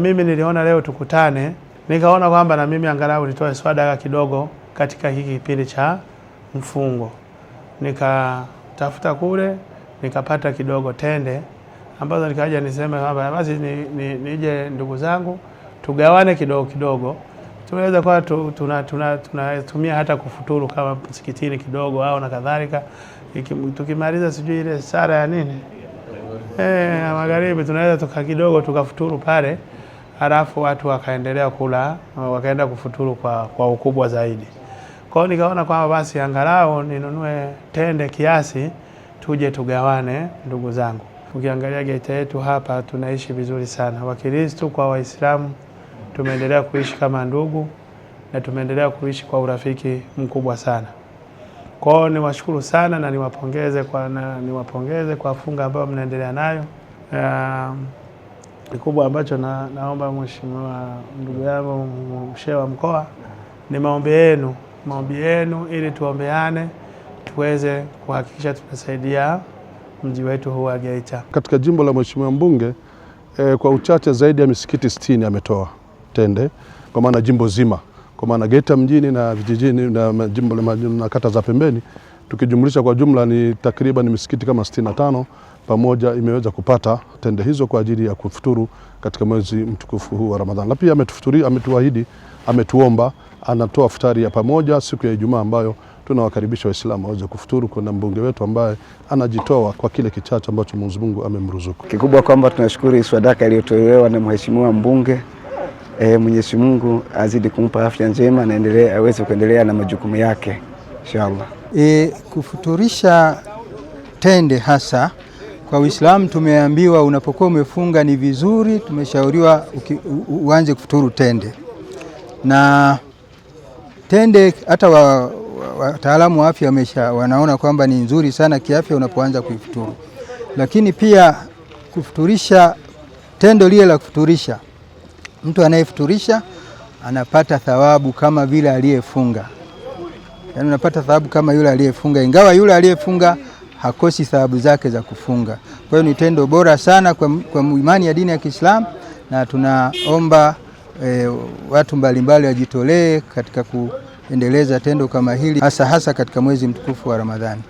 mimi niliona leo tukutane, nikaona kwamba na mimi angalau nitoe sadaka kidogo katika hiki kipindi cha mfungo. Nikatafuta kule, nikapata kidogo tende ambazo nikaja niseme kwamba basi nije ndugu zangu tugawane kidogo kidogo. Tunaweza kwa tunatumia hata kufuturu kama msikitini kidogo au na kadhalika. Tukimaliza sijui ile sala ya nini magharibi, tunaweza kidogo tukafuturu pale, halafu watu wakaendelea kula, wakaenda kufuturu kwa ukubwa zaidi. Kwa hiyo nikaona kwamba basi angalau ninunue tende kiasi tuje tugawane ndugu zangu. Ukiangalia Geita yetu hapa tunaishi vizuri sana. Wakristo kwa Waislamu tumeendelea kuishi kama ndugu na tumeendelea kuishi kwa urafiki mkubwa sana. Kwa hiyo niwashukuru sana na niwapongeze kwa funga ambayo mnaendelea nayo. Kikubwa ambacho naomba mheshimiwa ndugu yangu mshehe wa mkoa ni maombi yenu ili tuombeane tuweze kuhakikisha tunasaidia mji wetu huu wa Geita. Katika jimbo la mheshimiwa mbunge kwa uchache zaidi ya misikiti 60 ametoa tende, kwa maana jimbo zima, kwa maana Geita mjini na vijijini na jimbo na kata za pembeni, tukijumlisha kwa jumla ni takriban misikiti kama 65 pamoja imeweza kupata tende hizo kwa ajili ya kufuturu katika mwezi mtukufu huu wa Ramadhani. Na pia ametuahidi, ametuomba anatoa futari ya pamoja siku ya Ijumaa ambayo tunawakaribisha Waislamu waweze kufuturu. Kuna mbunge wetu ambaye anajitoa kwa kile kichache ambacho Mwenyezi Mungu amemruzuku. Kikubwa kwamba tunashukuru sadaka iliyotolewa na mheshimiwa mbunge. Mwenyezi Mungu azidi kumpa afya njema na aweze kuendelea na majukumu yake inshallah. Kufuturisha tende hasa kwa Uislamu tumeambiwa unapokuwa umefunga ni vizuri, tumeshauriwa uanze kufuturu tende. Na tende hata wataalamu wa afya wanaona kwamba ni nzuri sana kiafya unapoanza kuifuturu. Lakini pia kufuturisha tendo lile la kufuturisha, mtu anayefuturisha anapata thawabu kama vile aliyefunga. Yaani unapata thawabu kama yule aliyefunga, ingawa yule aliyefunga hakosi thawabu zake za kufunga. Kwa hiyo ni tendo bora sana kwa imani ya dini ya Kiislamu, na tunaomba watu mbalimbali wajitolee katika kuendeleza tendo kama hili hasa katika mwezi mtukufu wa Ramadhani.